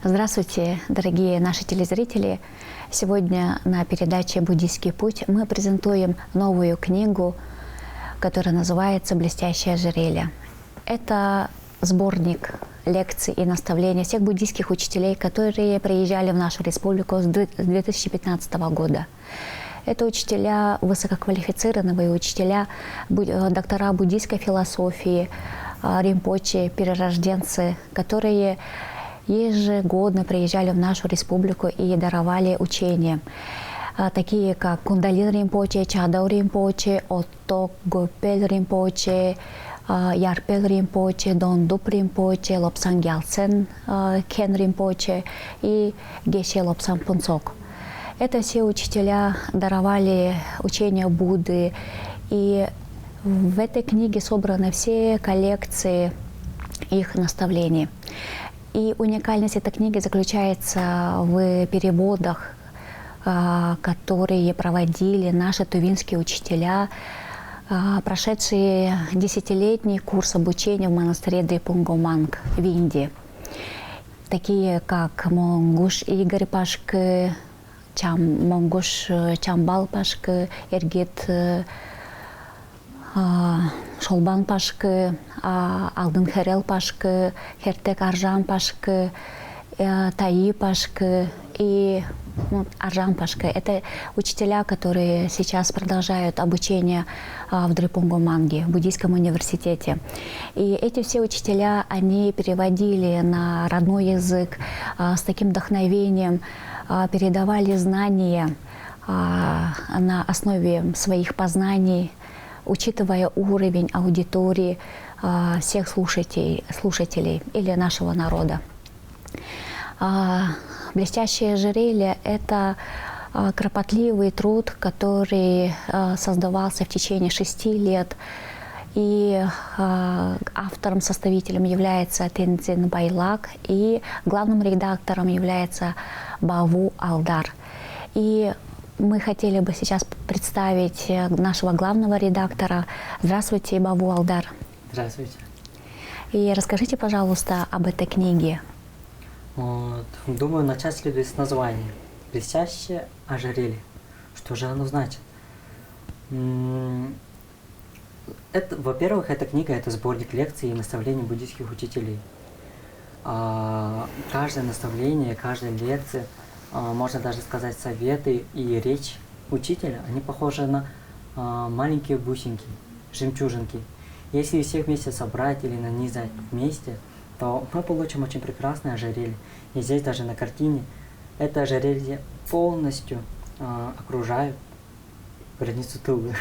Здравствуйте, дорогие наши телезрители! Сегодня на передаче «Буддийский путь» мы презентуем новую книгу, которая называется «Блестящее ожерелье». Это сборник лекций и наставлений всех буддийских учителей, которые приезжали в нашу республику с 2015 года. Это учителя высококвалифицированные учителя, доктора буддийской философии, ринпоче, перерожденцы, которые ежегодно приезжали в нашу республику и даровали учения, такие как Кундалин Ринпоче, Чадау Ринпоче, Отток Гопель Ринпоче, Ярпел Ринпоче, Дондуп Ринпоче, Лобсан Гялцен Кен Ринпоче и Геше Лобсан Пунцок. Это все учителя даровали учения Будды, и в этой книге собраны все коллекции их наставлений. И уникальность этой книги заключается в переводах, которые проводили наши тувинские учителя, прошедшие 10-летний курс обучения в монастыре Дрипунгоманг в Индии. Такие как Монгуш Игорь Пашкы, Монгуш Чамбал Пашкы, Эргит Шолбан Пашкы, Алдын Херел Пашкы, Хертек Аржан Пашкы, Таи Пашкы и Аржан Пашкы. Это учителя, которые сейчас продолжают обучение в Дрипунгоманге, в буддийском университете. И эти все учителя, они переводили на родной язык с таким вдохновением, передавали знания на основе своих познаний, учитывая уровень аудитории всех слушателей или нашего народа. «Блестящее ожерелье» — это кропотливый труд, который создавался в течение 6 лет. И автором-составителем является Тензин Байлак, и главным редактором является Баву Алдар. И мы хотели бы сейчас представить нашего главного редактора. Здравствуйте, Баву Алдар. Здравствуйте. И расскажите, пожалуйста, об этой книге. Думаю, начать следует с названия. «Блестящее ожерелье». Что же оно значит? Во-первых, эта книга — это сборник лекций и наставлений буддийских учителей. Каждое наставление, каждая лекция, можно даже сказать, советы и речь учителя, они похожи на маленькие бусинки, жемчужинки. Если их всех вместе собрать или нанизать вместе, то мы получим очень прекрасное ожерелье. И здесь даже на картине это ожерелье полностью окружает границу Тувы.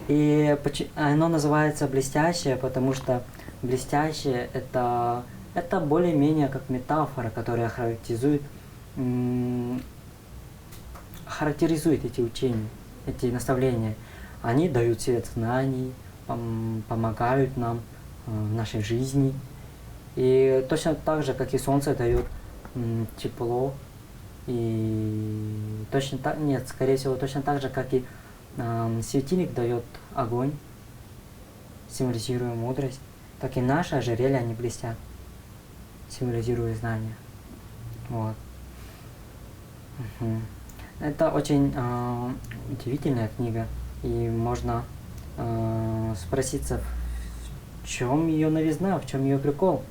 И оно называется «блестящее», потому что «блестящее» — это более-менее как метафора, которая характеризует эти учения, эти наставления. Они дают свет знаний, помогают нам в нашей жизни. И точно так же, как и солнце дает тепло, и скорее всего, точно так же, как и светильник дает огонь, символизируя мудрость, так и наши ожерелья, они блестят, символизируя знания. Вот. Это очень удивительная книга, и можно спроситься, в чем ее новизна, в чем ее прикол.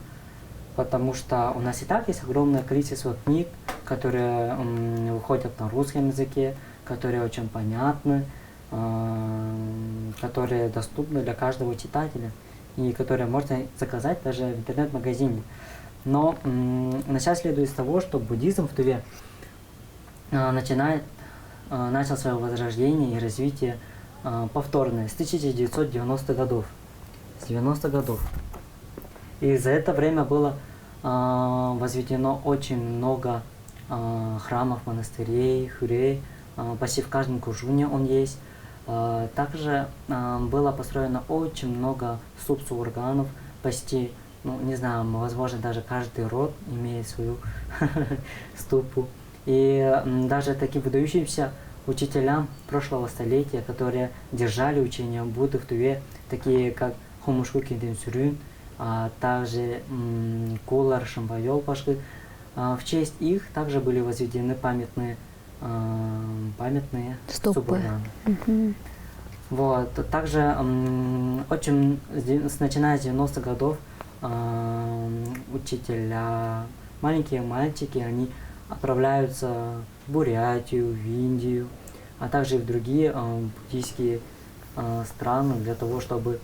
Потому что у нас и так есть огромное количество книг, которые выходят на русском языке, которые очень понятны, которые доступны для каждого читателя и которые можно заказать даже в интернет-магазине. Но начать следует с того, что буддизм в Туве начал свое возрождение и развитие повторное с 1990-х годов. С 90-х годов. И за это время было возведено очень много храмов, монастырей, хюрей. Почти в каждом кужуне он есть. Также было построено очень много субсурганов, почти, не знаю, возможно, даже каждый род имеет свою ступу. И даже таким выдающимся учителям прошлого столетия, которые держали учение Будды в Туве, такие как Хомушку Кинден Сюрюн, а также Кулар, Шамбайол Пашкы. В честь их также были возведены памятные Ступы. да. Вот. Также начиная с 90-х годов учителя, маленькие мальчики, они отправляются в Бурятию, в Индию, а также и в другие буддийские страны для того, чтобы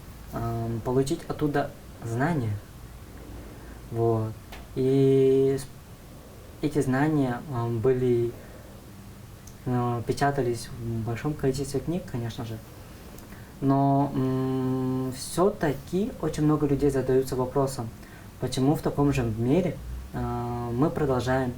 получить оттуда знания. Вот. И эти знания печатались в большом количестве книг, конечно же. Но все-таки очень много людей задаются вопросом, почему в таком же мире мы продолжаем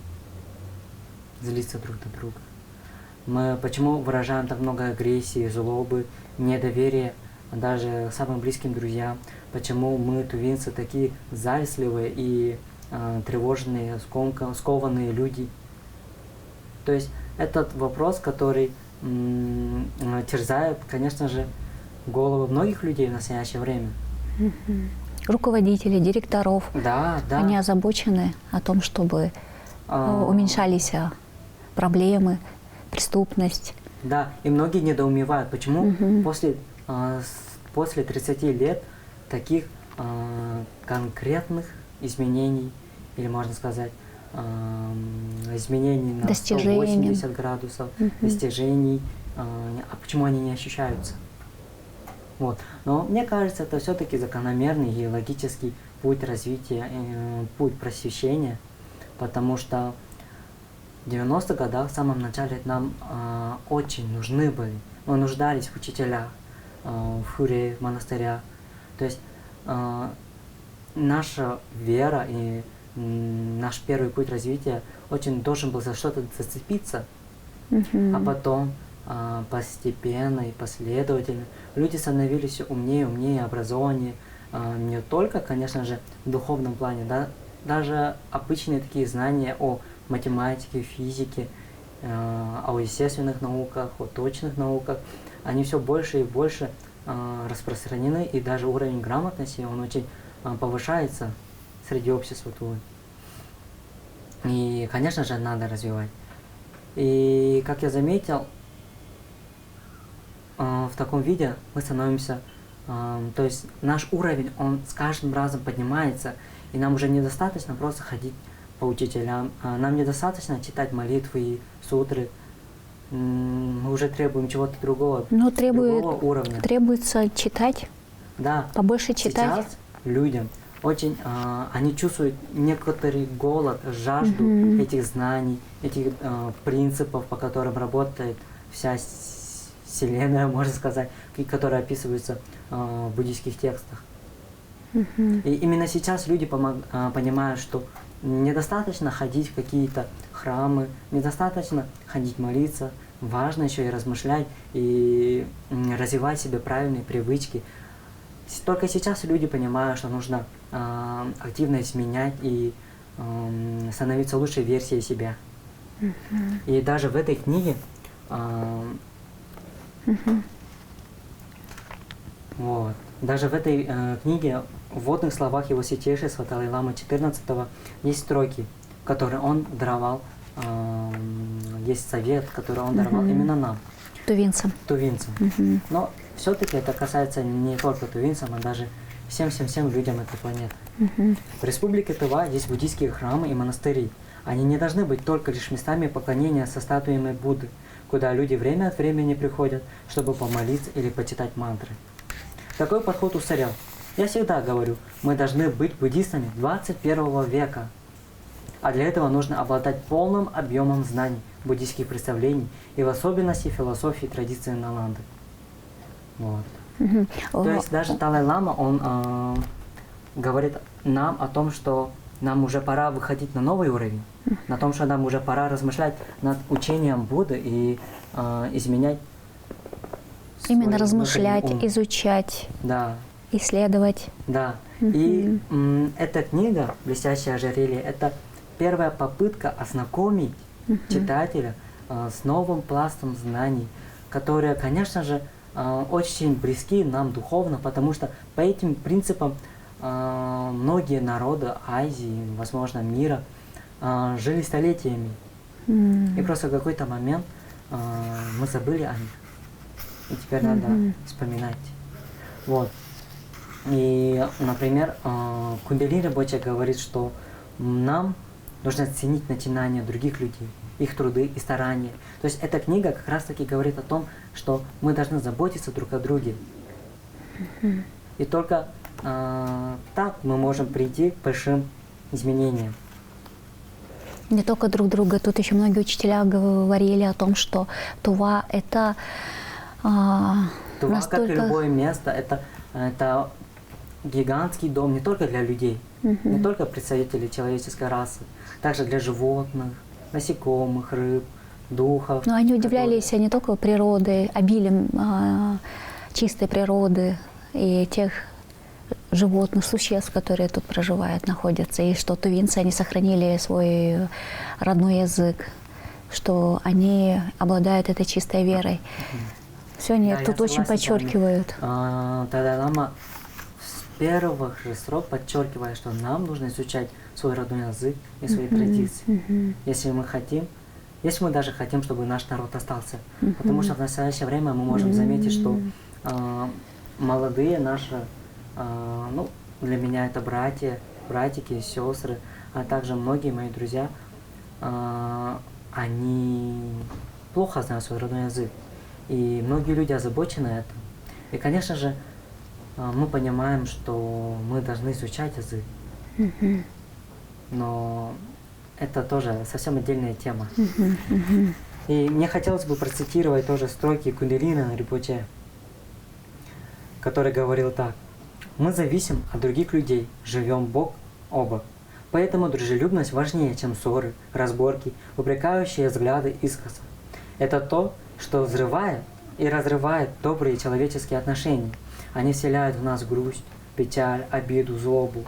злиться друг на друга. Почему выражаем так много агрессии, злобы, недоверия даже самым близким друзьям. Почему мы, тувинцы, такие завистливые и тревожные, скованные люди. То есть этот вопрос, который терзает, конечно же, головы многих людей в настоящее время. Руководители, директоров, Да, да. они озабочены о том, чтобы уменьшались проблемы, преступность. Да, и многие недоумевают, почему после 30 лет таких конкретных изменений, или можно сказать, изменений на 180 градусов, достижений, а почему они не ощущаются? Вот. Но мне кажется, это все-таки закономерный и логический путь развития, путь просвещения, потому что в 90-х годах, в самом начале, нам очень нужны были, мы нуждались в учителях, в хуре, в монастырях. То есть наша вера и наш первый путь развития очень должен был за что-то зацепиться, а потом постепенно и последовательно люди становились все умнее, образованнее, не только, конечно же, в духовном плане, да, даже обычные такие знания о математике, физике, о естественных науках, о точных науках, они все больше и больше распространены, и даже уровень грамотности, он очень повышается среди общества Тувы. И, конечно же, надо развивать. И, как я заметил, в таком виде мы становимся, то есть наш уровень, он с каждым разом поднимается, и нам уже недостаточно просто ходить по учителям, нам недостаточно читать молитвы и сутры, мы уже требуем чего-то другого, другого уровня. Требуется читать, да. побольше читать. Сейчас людям очень, они чувствуют некоторый голод, жажду этих знаний, этих принципов, по которым работает вся Вселенная, можно сказать, которые описываются в буддийских текстах. И именно сейчас люди понимают, что недостаточно ходить в какие-то храмы, недостаточно ходить молиться, важно еще и размышлять и развивать в себе правильные привычки. Только сейчас люди понимают, что нужно активно изменять и становиться лучшей версией себя. И даже в этой книге вот, даже в этой книге в вводных словах его святейшества Далай-ламы XIV есть строки, которые он даровал, есть совет, который он даровал именно нам. Тувинцам. Но все-таки это касается не только тувинцам, а даже всем людям этой планеты. В Республике Тыва есть буддийские храмы и монастыри. Они не должны быть только лишь местами поклонения со статуями Будды, куда люди время от времени приходят, чтобы помолиться или почитать мантры. Такой подход устарел. Я всегда говорю, мы должны быть буддистами 21 века. А для этого нужно обладать полным объемом знаний, буддийских представлений и в особенности философии традиции Наланды. Вот. То есть даже Далай-лама, он говорит нам о том, что нам уже пора выходить на новый уровень, на том, что нам уже пора размышлять над учением Будды и изменять. Именно размышлять, изучать, да. Исследовать. Да. И эта книга «Блестящее ожерелье» — это первая попытка ознакомить читателя с новым пластом знаний, которые, конечно же, очень близки нам духовно, потому что по этим принципам многие народы Азии, возможно, мира жили столетиями. И просто в какой-то момент мы забыли о них. И теперь надо вспоминать. Вот. И, например, Кундалини Rinpoche говорит, что нам нужно ценить начинания других людей, их труды и старания. То есть эта книга как раз-таки говорит о том, что мы должны заботиться друг о друге. И только так мы можем прийти к большим изменениям. Не только друг друга, тут еще многие учителя говорили о том, что Тува – это Тува, настолько... как и любое место, это гигантский дом не только для людей, не только представителей человеческой расы, также для животных, насекомых, рыб, духов. Но они удивлялись не только природой, обилием чистой природы и тех животных, существ, которые тут проживают, находятся, и что тувинцы, они сохранили свой родной язык, что они обладают этой чистой верой. Все они Да, тут я очень согласен с вами. подчеркивают. Далай-лама с первых же строк подчеркивает, что нам нужно изучать свой родной язык и свои традиции, если мы хотим, если мы даже хотим, чтобы наш народ остался. Потому что в настоящее время мы можем заметить, что молодые наши, ну, для меня это братья, братики, сестры, а также многие мои друзья, они плохо знают свой родной язык. И многие люди озабочены этим. И, конечно же, мы понимаем, что мы должны изучать язык. Но это тоже совсем отдельная тема. И мне хотелось бы процитировать тоже строки Кундалини Rinpoche, который говорил так. «Мы зависим от других людей, живем бок о бок. Поэтому дружелюбность важнее, чем ссоры, разборки, упрекающие взгляды искоса. Это то, что взрывает и разрывает добрые человеческие отношения. Они вселяют в нас грусть, печаль, обиду, злобу.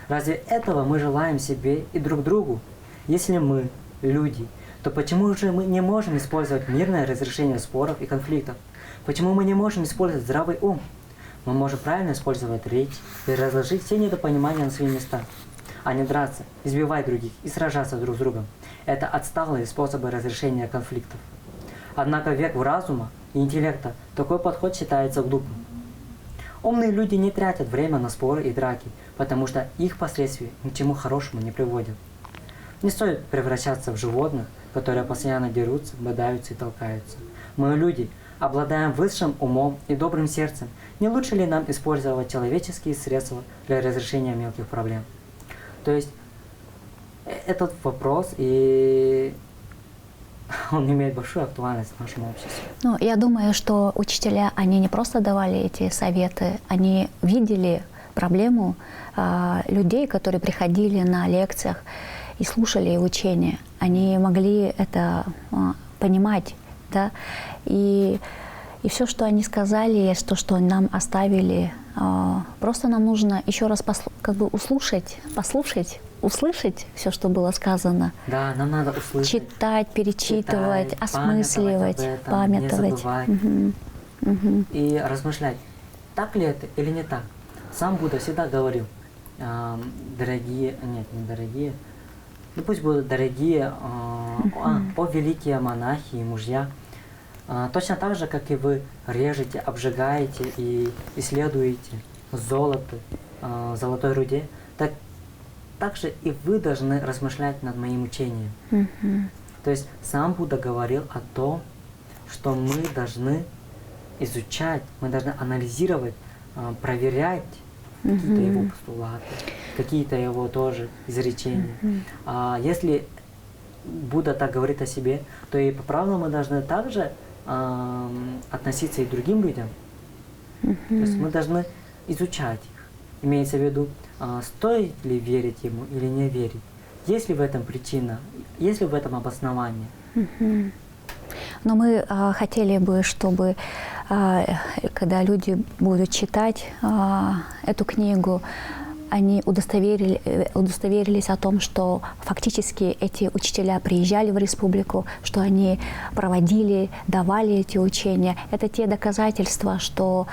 Разве этого мы желаем себе и друг другу? Если мы люди, то почему же мы не можем использовать мирное разрешение споров и конфликтов? Почему мы не можем использовать здравый ум? Мы можем правильно использовать речь и разложить все недопонимания на свои места, а не драться, избивать других и сражаться друг с другом. Это отсталые способы разрешения конфликтов. Однако в век разума и интеллекта такой подход считается глупым. Умные люди не тратят время на споры и драки, потому что их последствия ни к чему хорошему не приводят. Не стоит превращаться в животных, которые постоянно дерутся, бодаются и толкаются. Мы люди, обладаем высшим умом и добрым сердцем. Не лучше ли нам использовать человеческие средства для разрешения мелких проблем? То есть этот вопрос, и он имеет большую актуальность в нашем обществе. Ну, я думаю, что учителя, они не просто давали эти советы, они видели проблему людей, которые приходили на лекциях и слушали учения. Они могли это понимать, да, и все, что они сказали, то, что нам оставили, просто нам нужно еще раз услышать все, что было сказано. Да, нам надо услышать. Читать, перечитывать, осмысливать, памятовать. Не забывать. И размышлять, так ли это или не так. Сам Будда всегда говорил, дорогие, нет, не дорогие, ну пусть будут дорогие, о великие монахи и мужья, точно так же, как и вы режете, обжигаете и исследуете золото, золотой руде, так же и вы должны размышлять над моим учением. То есть сам Будда говорил о том, что мы должны изучать, мы должны анализировать, проверять какие-то его постулаты, какие-то его тоже изречения. Если Будда так говорит о себе, то и по правилам мы должны также относиться и к другим людям. То есть мы должны изучать их. Имеется в виду, стоит ли верить ему или не верить. Есть ли в этом причина, есть ли в этом обоснование. Но мы хотели бы, чтобы, когда люди будут читать эту книгу, они удостоверились о том, что фактически эти учителя приезжали в республику, что они проводили, давали эти учения. Это те доказательства, что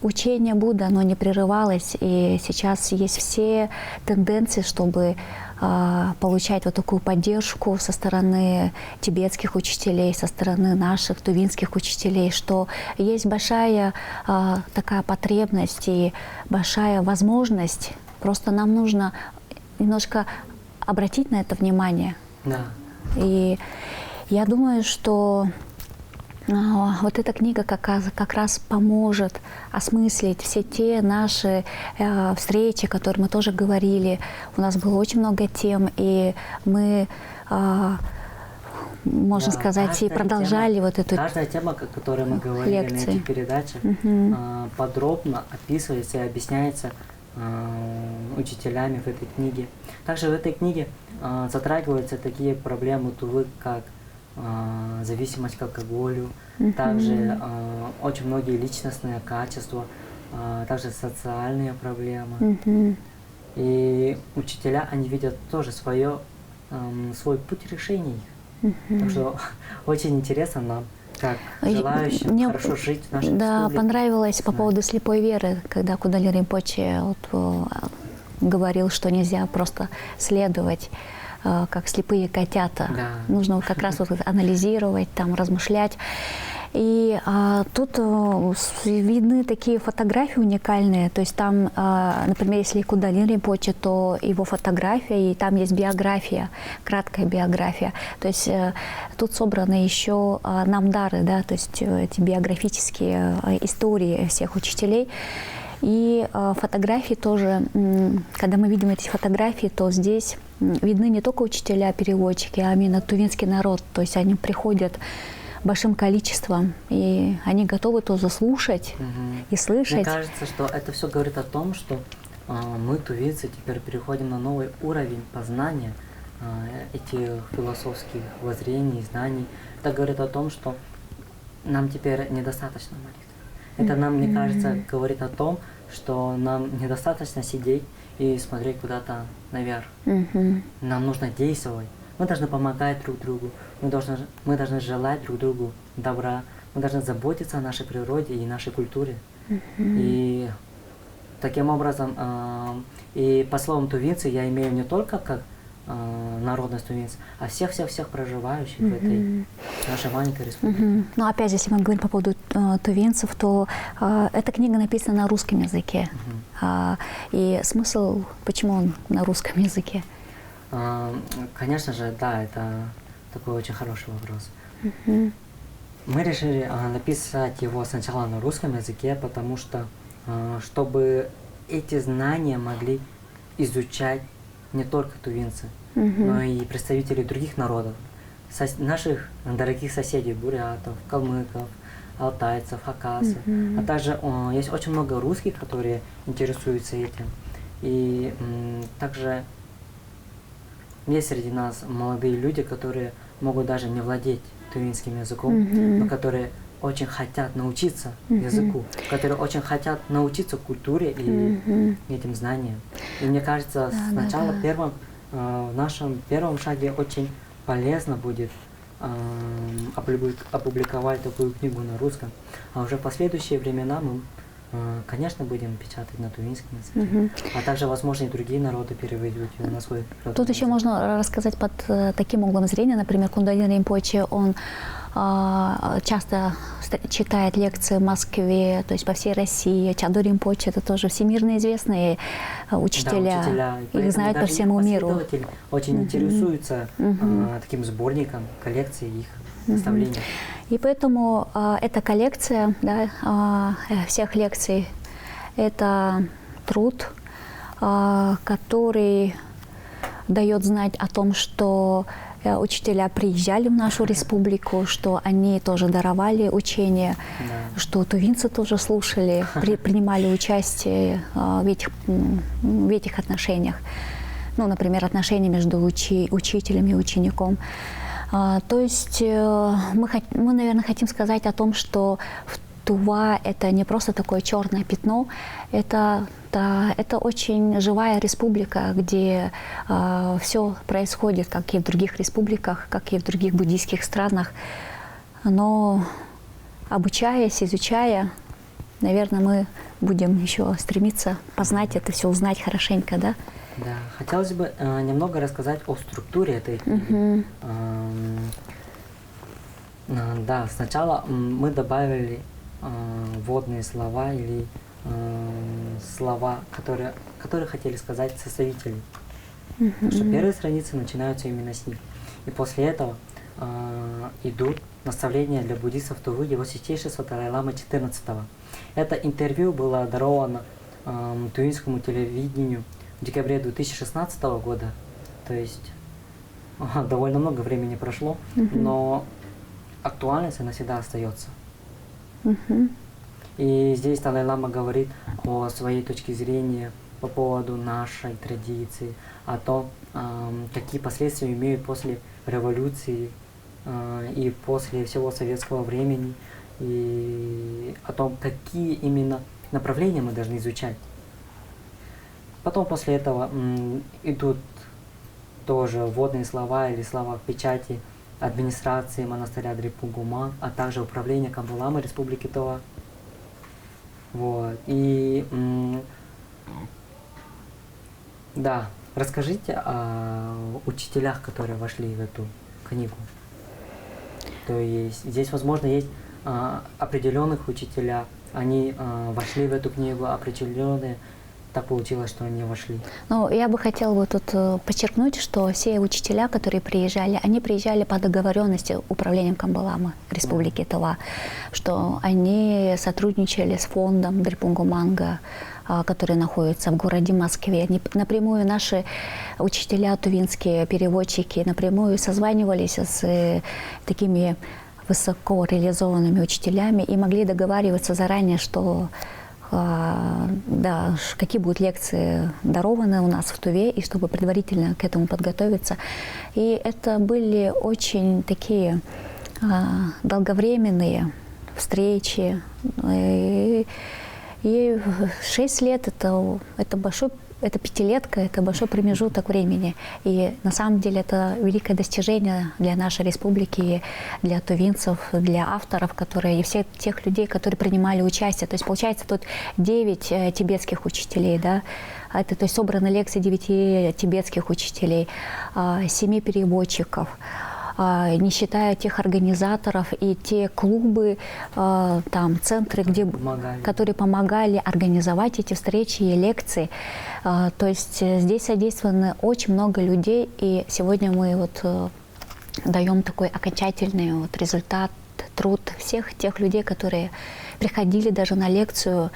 учение Будды, оно не прерывалось, и сейчас есть все тенденции, чтобы получать вот такую поддержку со стороны тибетских учителей, со стороны наших тувинских учителей, что есть большая такая потребность и большая возможность. Просто нам нужно немножко обратить на это внимание. Да. И я думаю, что вот эта книга как раз поможет осмыслить все те наши встречи, о которых мы тоже говорили. У нас было очень много тем, и мы, можно Да, сказать, и каждая продолжали тема, вот эту каждая тема, о которой мы говорили на лекции. этих передачах, подробно описывается и объясняется учителями в этой книге. Также в этой книге затрагиваются такие проблемы Тувы, как зависимость к алкоголю, также очень многие личностные качества, также социальные проблемы. И учителя, они видят тоже свой путь решения их. Так что очень интересно нам, как желающим Мне, хорошо жить в нашей да, республике. понравилось по Да. поводу слепой веры, когда Кудалин Ринпоче говорил, что нельзя просто следовать как слепые котята. Да. Нужно как раз вот анализировать, там, размышлять. И тут видны такие фотографии уникальные. То есть там, например, если Кудалин Ринпоче, то его фотография, и там есть биография, краткая биография. То есть тут собраны еще намдары, да, то есть эти биографические истории всех учителей. И фотографии тоже, когда мы видим эти фотографии, то здесь видны не только учителя-переводчики, а именно тувинский народ. То есть они приходят большим количеством, и они готовы тоже слушать и слышать. Мне кажется, что это все говорит о том, что мы, тувинцы, теперь переходим на новый уровень познания этих философских воззрений, знаний. Это говорит о том, что нам теперь недостаточно молитвы. Это нам, мне кажется, говорит о том, что нам недостаточно сидеть и смотреть куда-то наверх. Нам нужно действовать. Мы должны помогать друг другу, мы должны желать друг другу добра, мы должны заботиться о нашей природе и нашей культуре. И таким образом, и по словам тувинцы, я имею не только как народность тувинцев, а всех проживающих в этой нашей маленькой республике. Ну, опять же, если мы говорим по поводу тувинцев, то эта книга написана на русском языке. И смысл, почему он на русском языке? Конечно же, да, это такой очень хороший вопрос. Мы решили написать его сначала на русском языке, потому что, чтобы эти знания могли изучать не только тувинцы, но и представители других народов, наших дорогих соседей, бурятов, калмыков, алтайцев, хакасов. А также есть очень много русских, которые интересуются этим. И также есть среди нас молодые люди, которые могут даже не владеть тувинским языком, но которые очень хотят научиться языку, которые очень хотят научиться культуре и этим знаниям. И мне кажется, сначала в нашем первом шаге очень полезно будет опубликовать такую книгу на русском, а уже в последующие времена мы, конечно, будем печатать на тувинском языке, а также, возможно, и другие народы переведут ее на свой родной Тут еще язык. можно рассказать под таким углом зрения. Например, Кудалин Ринпоче, он часто читает лекции в Москве, то есть по всей России. Чадо Ринпоче — это тоже всемирно известные учителя. Да, учителя. И Их поэтому знают по даже всему миру. последователи очень интересуются таким сборником, коллекцией их наставлений. И поэтому эта коллекция, да, всех лекций — это труд, который дает знать о том, что учителя приезжали в нашу республику, что они тоже даровали учение, что тувинцы тоже слушали, принимали участие в этих отношениях. Ну, например, отношения между учителем и учеником. То есть мы, наверное, хотим сказать о том, что Тува — это не просто такое черное пятно, это очень живая республика, где все происходит, как и в других республиках, как и в других буддийских странах. Но обучаясь, изучая, наверное, мы будем еще стремиться познать это все, узнать хорошенько, да? Да, хотелось бы немного рассказать о структуре этой книги. Да, сначала мы добавили вводные слова или слова, которые хотели сказать составители. Потому что первые страницы начинаются именно с них. И после этого идут наставления для буддистов Тувы его святейшества Далай-ламы XIV. Это интервью было даровано тувинскому телевидению в декабре 2016 года. То есть довольно много времени прошло, но актуальность она всегда остается. И здесь Далай-лама говорит о своей точке зрения по поводу нашей традиции, о том, какие последствия имеют после революции и после всего советского времени, и о том, какие именно направления мы должны изучать. Потом после этого идут тоже вводные слова или слова в печати администрации монастыря Дрипунгуман, а также управления Камбаламы Республики Тува. Вот. И да, расскажите о учителях, которые вошли в эту книгу. То есть здесь, возможно, есть определенных учителя, они вошли в эту книгу, определенные. Так получилось, что они вошли. Ну, я бы хотела вот тут подчеркнуть, что все учителя, которые приезжали, они приезжали по договоренности управлением Камбаламы Республики Тува, что они сотрудничали с фондом Дрипунгуманга, который находится в городе Москве. Напрямую наши учителя, тувинские переводчики, напрямую созванивались с такими высоко реализованными учителями и могли договариваться заранее, что да, какие будут лекции дарованы у нас в Туве, и чтобы предварительно к этому подготовиться. И это были очень такие долговременные встречи. И 6 лет это большой, это пятилетка, это большой промежуток времени. И на самом деле это великое достижение для нашей республики, для тувинцев, для авторов, которые, и всех тех людей, которые принимали участие. То есть получается тут 9 тибетских учителей, да? Это, то есть собраны лекции 9 тибетских учителей, 7 переводчиков, не считая тех организаторов и те клубы, там, центры, которые помогали организовать эти встречи и лекции. То есть здесь задействовано очень много людей, и сегодня мы вот даем такой окончательный вот результат, труд всех тех людей, которые приходили даже на лекцию.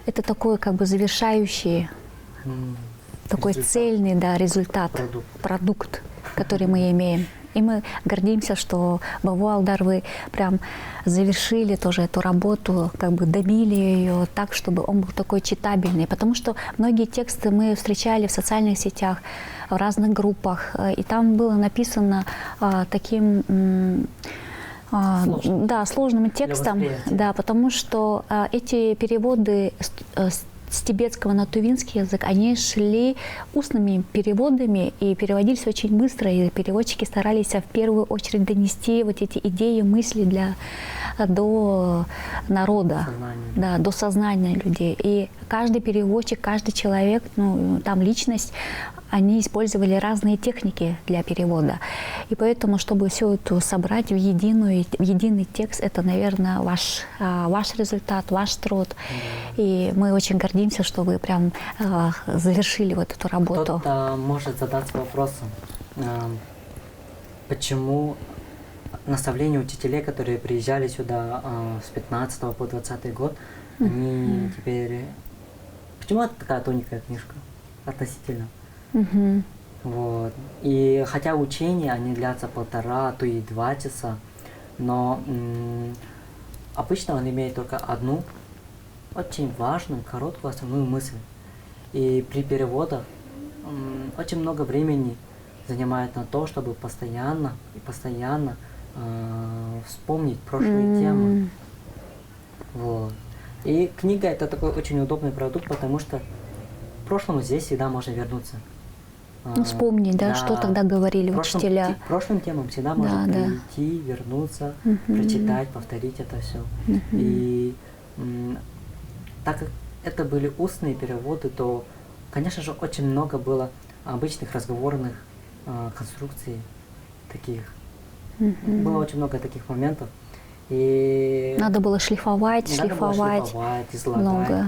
Это такой как бы завершающий, такой цельный, да, результат, продукт, который мы имеем. И мы гордимся, что Баву Алдар, вы прям завершили тоже эту работу, как бы добили ее так, чтобы он был такой читабельный. Потому что многие тексты мы встречали в социальных сетях, в разных группах, и там было написано таким сложным текстом, да, потому что эти переводы с тибетского на тувинский язык, они шли устными переводами и переводились очень быстро, и переводчики старались в первую очередь донести вот эти идеи, мысли до народа, да, до сознания людей. И каждый переводчик, каждый человек, ну, там личность, они использовали разные техники для перевода. И поэтому, чтобы все это собрать в единый текст, это, наверное, ваш результат, ваш труд. И мы очень гордимся, что вы прям завершили вот эту работу. Кто-то может задаться вопросом, почему наставления учителей, которые приезжали сюда с 15 по 20 год, они теперь... Почему это такая тоненькая книжка относительно? Вот. И хотя учения, они длятся 1,5, а то и 2 часа, но обычно он имеет только одну очень важную, короткую, основную мысль. И при переводах очень много времени занимает на то, чтобы постоянно вспомнить прошлые темы. Вот. И книга это такой очень удобный продукт, потому что к прошлому здесь всегда можно вернуться. Ну, вспомнить, да, что тогда говорили учителя. К прошлым темам всегда можно прийти, вернуться, прочитать, повторить это все. И Так как это были устные переводы, то, конечно же, очень много было обычных разговорных конструкций таких. Было очень много таких моментов. И Надо было шлифовать, надо было шлифовать. излагать. много.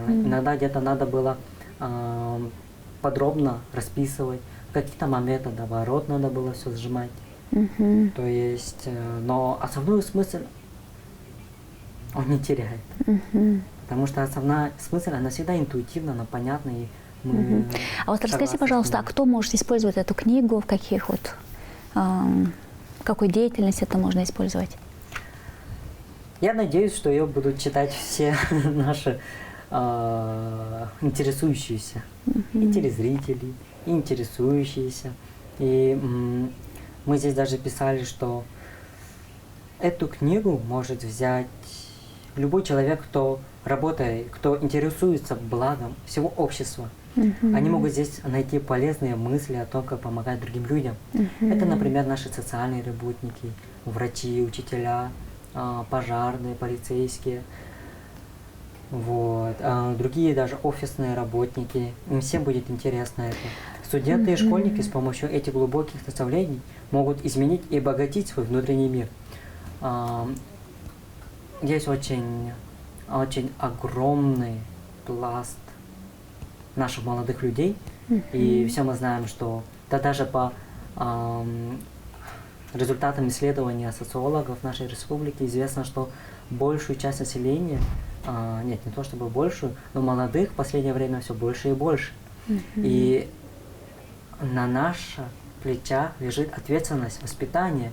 Иногда где-то надо было подробно расписывать. В каких-то моментах, наоборот, надо было все сжимать. Мгм. То есть, но основной смысл он не теряет. Мгм. Потому что основная смысл, она всегда интуитивна, она понятна. И мы А вот расскажите, согласны с пожалуйста, а ней. кто может использовать эту книгу, в каких вот, в какой деятельности это можно использовать? Я надеюсь, что ее будут читать все наши интересующиеся, и телезрители, и интересующиеся. И мы здесь даже писали, что эту книгу может взять любой человек, кто работает, кто интересуется благом всего общества. Они могут здесь найти полезные мысли о том, как помогать другим людям. Это, например, наши социальные работники, врачи, учителя, пожарные, полицейские, вот, другие даже офисные работники. Им всем будет интересно это. Студенты и школьники с помощью этих глубоких наставлений могут изменить и обогатить свой внутренний мир. Есть очень огромный пласт наших молодых людей, и все мы знаем, что да, даже по результатам исследования социологов нашей республики известно, что большую часть населения, нет, не то чтобы большую, но молодых в последнее время все больше и больше. И на наших плечах лежит ответственность воспитания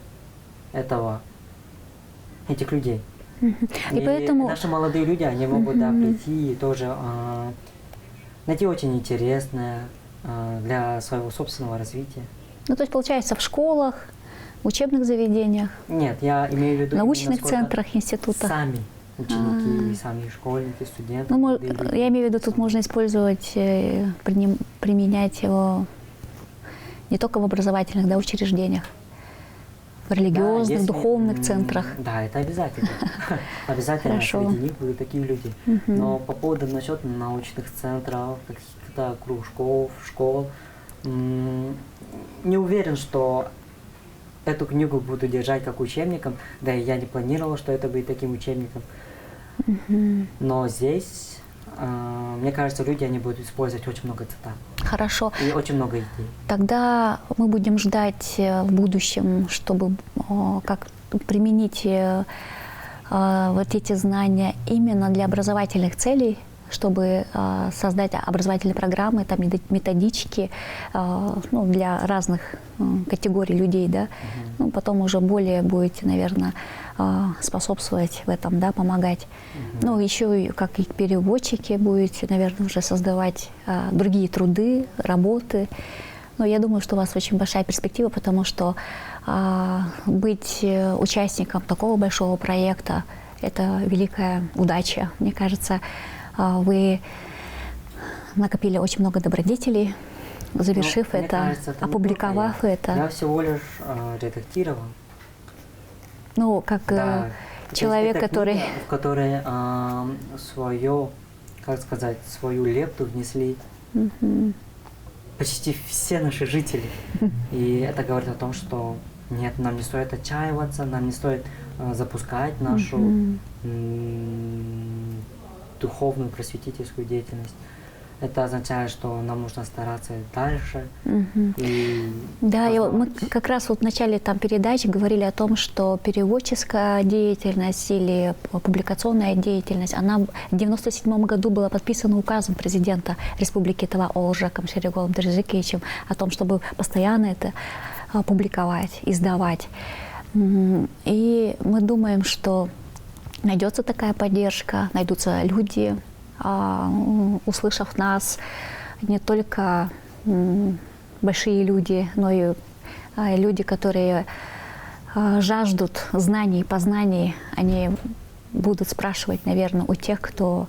этих людей. И поэтому наши молодые люди, они могут прийти и тоже найти очень интересное для своего собственного развития. ну, то есть, получается, в школах, в учебных заведениях, Нет, я имею в виду в научных насколько центрах, институтах. сами ученики, сами школьники, студенты. Ну, молодые люди. я имею в виду, тут можно использовать, применять его не только в образовательных, да, учреждениях, в религиозных, если, духовных центрах. Да, это обязательно. Обязательно Хорошо. среди них будут такие люди. Но по поводу насчет научных центров, каких-то кружков, школ, не уверен, что эту книгу буду держать как учебником. Да и я не планировал, что это будет таким учебником. Но здесь, мне кажется, люди они будут использовать очень много цитат Хорошо. и очень много идей. Тогда мы будем ждать в будущем, чтобы как применить вот эти знания именно для образовательных целей, чтобы создать образовательные программы, там, методички ну, для разных категорий людей, да. Ну, потом уже более будете, наверное, способствовать в этом, да, помогать. Ну, еще и как и переводчики будете, наверное, уже создавать другие труды, работы. Но я думаю, что у вас очень большая перспектива, потому что быть участником такого большого проекта – это великая удача. Мне кажется, вы накопили очень много добродетелей, завершив Ну, мне это, кажется, это не опубликовав только это. Я всего лишь редактировал. Ну, как Да. человек, То есть это который… книга, в которой свою лепту внесли почти все наши жители. И это говорит о том, что нет, нам не стоит отчаиваться, нам не стоит запускать нашу духовную просветительскую деятельность. Это означает, что нам нужно стараться дальше. И Да, мы познавать. как раз вот в начале там передачи говорили о том, что переводческая деятельность или публикационная деятельность, она в 1997 году была подписана указом президента Республики Тыва Олжаком Шериголом Дыржикевичем о том, чтобы постоянно это публиковать, издавать. И мы думаем, что найдется такая поддержка, найдутся люди, услышав нас, не только большие люди, но и люди, которые жаждут знаний и познаний, они будут спрашивать, наверное, у тех, кто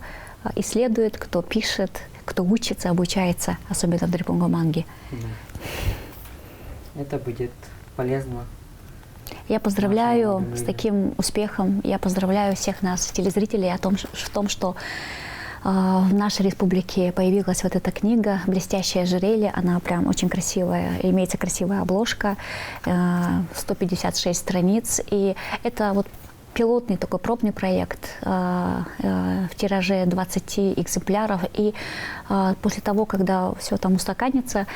исследует, кто пишет, кто учится, обучается, особенно в Дрипунгоманге. Да. Это будет полезно Я поздравляю Нашему с Андрею. таким успехом. Я поздравляю всех нас, телезрителей, в том, что в нашей республике появилась вот эта книга «Блестящее ожерелье». Она прям очень красивая, имеется красивая обложка, 156 страниц. И это вот пилотный такой пробный проект в тираже 20 экземпляров. И после того, когда все там устаканится,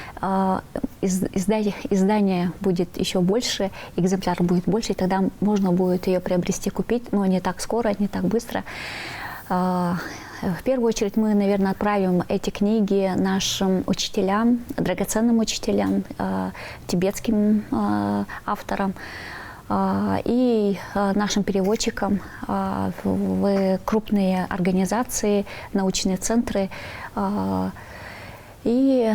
издание будет еще больше, экземпляров будет больше, и тогда можно будет ее приобрести, купить, но не так скоро, не так быстро. В первую очередь мы, наверное, отправим эти книги нашим учителям, драгоценным учителям, тибетским авторам и нашим переводчикам в крупные организации, научные центры и,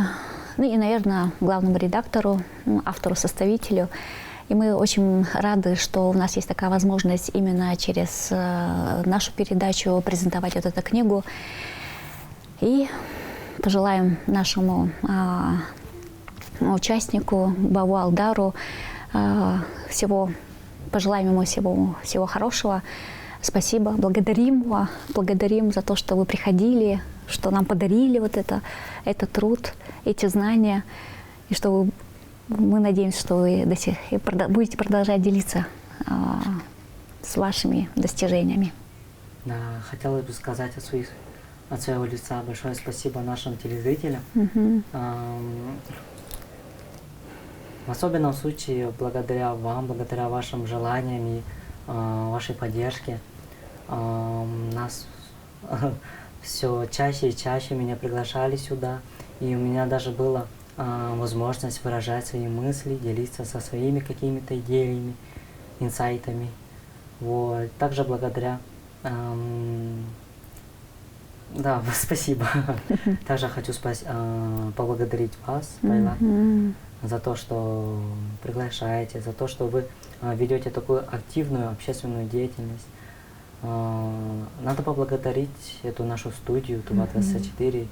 наверное, главному редактору, автору-составителю. И мы очень рады, что у нас есть такая возможность именно через нашу передачу презентовать вот эту книгу. И пожелаем нашему участнику Баву Алдару пожелаем ему всего хорошего. Спасибо, благодарим за то, что вы приходили, что нам подарили вот этот труд, эти знания, и что мы надеемся, что вы будете продолжать делиться с вашими достижениями. Да, хотелось бы сказать от своего лица большое спасибо нашим телезрителям. В особенном случае, благодаря вам, благодаря вашим желаниям и вашей поддержке, нас все чаще и чаще меня приглашали сюда, и у меня даже была возможность выражать свои мысли, делиться со своими какими-то идеями, инсайтами. Вот. Также благодаря... да, спасибо. Также хочу поблагодарить вас, Байлак, за то, что приглашаете, за то, что вы ведете такую активную общественную деятельность. Надо поблагодарить эту нашу студию Туба-24.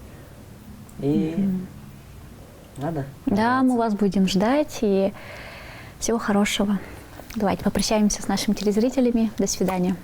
И надо. Да, мы вас будем ждать, и всего хорошего. Давайте попрощаемся с нашими телезрителями. До свидания.